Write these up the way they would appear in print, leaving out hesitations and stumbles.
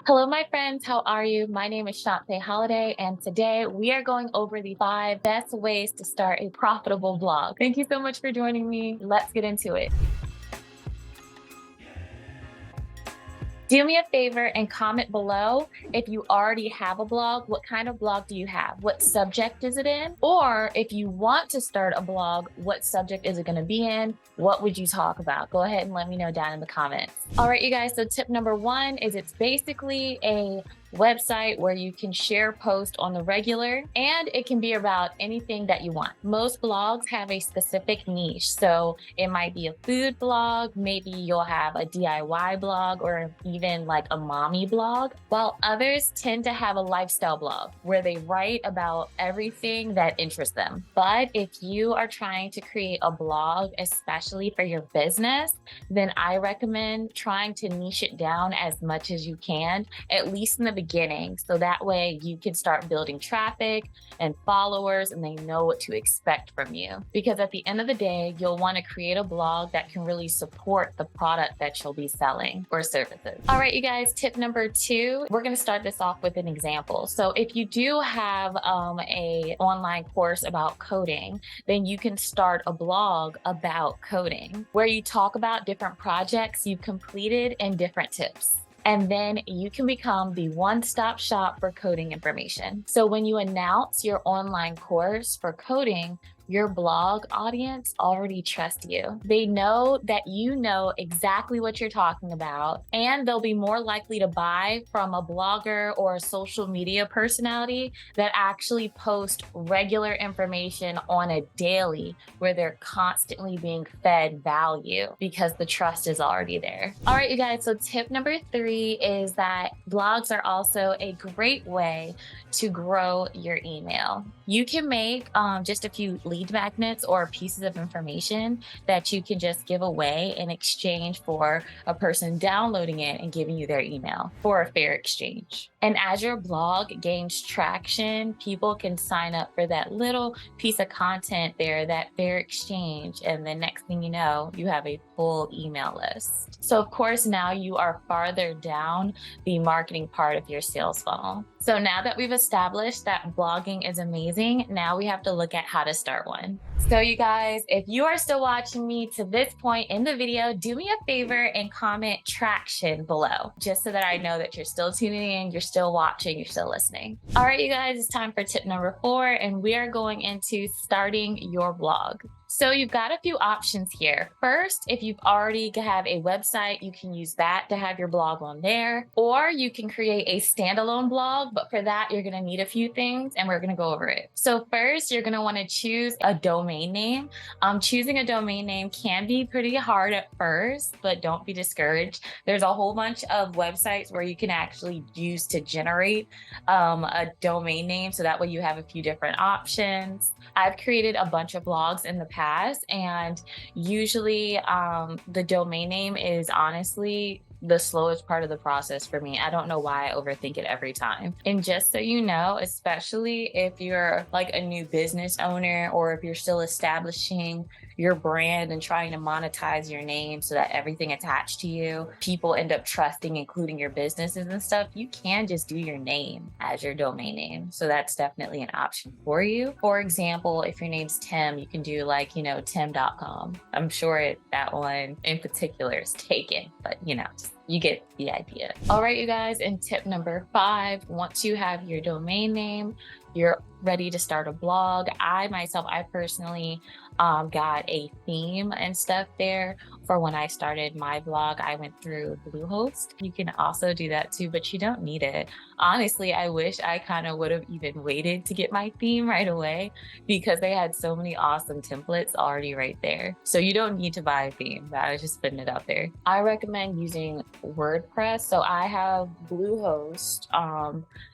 Hello, my friends. How are you? My name is Shante Holiday, and today we are going over the 5 best ways to start a profitable blog. Thank you so much for joining me. Let's get into it. Do me a favor and comment below if you already have a blog. What kind of blog do you have? What subject is it in? Or if you want to start a blog, what subject is it going to be in? What would you talk about? Go ahead and let me know down in the comments. All right, you guys. So tip number 1 is it's basically a website where you can share posts on the regular, and it can be about anything that you want. Most blogs have a specific niche. So it might be a food blog, maybe you'll have a DIY blog, or even like a mommy blog, while others tend to have a lifestyle blog where they write about everything that interests them. But if you are trying to create a blog, especially for your business, then I recommend trying to niche it down as much as you can, at least in the beginning. So that way you can start building traffic and followers, and they know what to expect from you. Because at the end of the day, you'll want to create a blog that can really support the product that you'll be selling or services. All right, you guys, tip number 2, we're going to start this off with an example. So if you do have a online course about coding, then you can start a blog about coding where you talk about different projects you've completed and different tips. And then you can become the one-stop shop for coding information. So when you announce your online course for coding, your blog audience already trusts you. They know that you know exactly what you're talking about, and they'll be more likely to buy from a blogger or a social media personality that actually post regular information on a daily, where they're constantly being fed value because the trust is already there. All right, you guys, so tip number 3 is that blogs are also a great way to grow your email. You can make just a few lead magnets or pieces of information that you can just give away in exchange for a person downloading it and giving you their email for a fair exchange. And as your blog gains traction, people can sign up for that little piece of content there, that fair exchange. And the next thing you know, you have a full email list. So of course, now you are farther down the marketing part of your sales funnel. So now that we've established that blogging is amazing, now we have to look at how to start one. So you guys, if you are still watching me to this point in the video, do me a favor and comment traction below, just so that I know that you're still tuning in, you're still watching, you're still listening. All right, you guys, it's time for tip number 4, and we are going into starting your blog. So you've got a few options here. First, if you've already have a website, you can use that to have your blog on there, or you can create a standalone blog, but for that, you're gonna need a few things, and we're gonna go over it. So first, you're gonna wanna choose a domain name. Choosing a domain name can be pretty hard at first, but don't be discouraged. There's a whole bunch of websites where you can actually use to generate a domain name, so that way you have a few different options. I've created a bunch of blogs in the past, and usually the domain name is honestly the slowest part of the process for me. I don't know why I overthink it every time. And just so you know, especially if you're like a new business owner, or if you're still establishing your brand and trying to monetize your name so that everything attached to you, people end up trusting, including your businesses and stuff, you can just do your name as your domain name. So that's definitely an option for you. For example, if your name's Tim, you can do like, tim.com. I'm sure that one in particular is taken, but you get the idea. All right, you guys, and tip number 5, once you have your domain name, you're ready to start a blog. I personally got a theme and stuff there for when I started my blog. I went through Bluehost. You can also do that too, but you don't need it. Honestly, I wish I kind of would have even waited to get my theme right away, because they had so many awesome templates already right there. So you don't need to buy a theme. I was just putting it out there. I recommend using WordPress. So I have Bluehost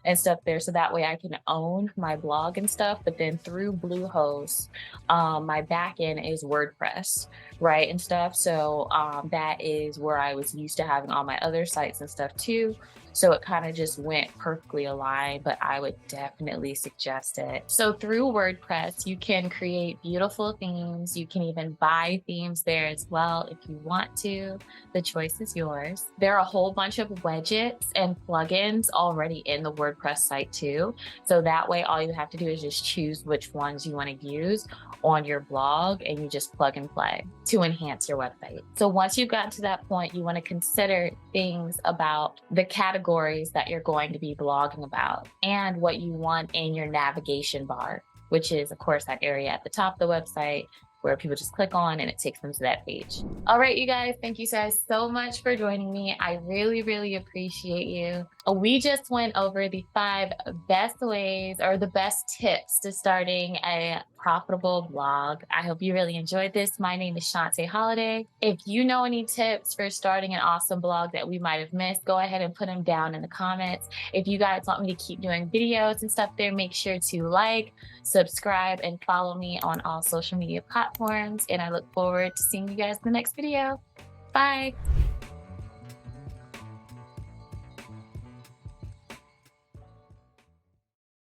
and stuff there, so that way I can own my blog and stuff. But then through Bluehost, my backend is WordPress, right, and stuff. So that is where I was used to having all my other sites and stuff too. So it kind of just went perfectly aligned, but I would definitely suggest it. So through WordPress, you can create beautiful themes. You can even buy themes there as well if you want to. The choice is yours. There are a whole bunch of widgets and plugins already in the WordPress site too. So that way, all you have to do is just choose which ones you want to use on your blog, and you just plug and play to enhance your website. So once you've gotten to that point, you want to consider things about the categories that you're going to be blogging about and what you want in your navigation bar, which is, of course, that area at the top of the website where people just click on and it takes them to that page. All right, you guys, thank you guys so much for joining me. I really, really appreciate you. We just went over the 5 best ways or the best tips to starting a profitable blog. I hope you really enjoyed this. My name is Shante Holiday. If you know any tips for starting an awesome blog that we might have missed, go ahead and put them down in the comments. If you guys want me to keep doing videos and stuff there, make sure to like, subscribe, and follow me on all social media platforms. And I look forward to seeing you guys in the next video. Bye.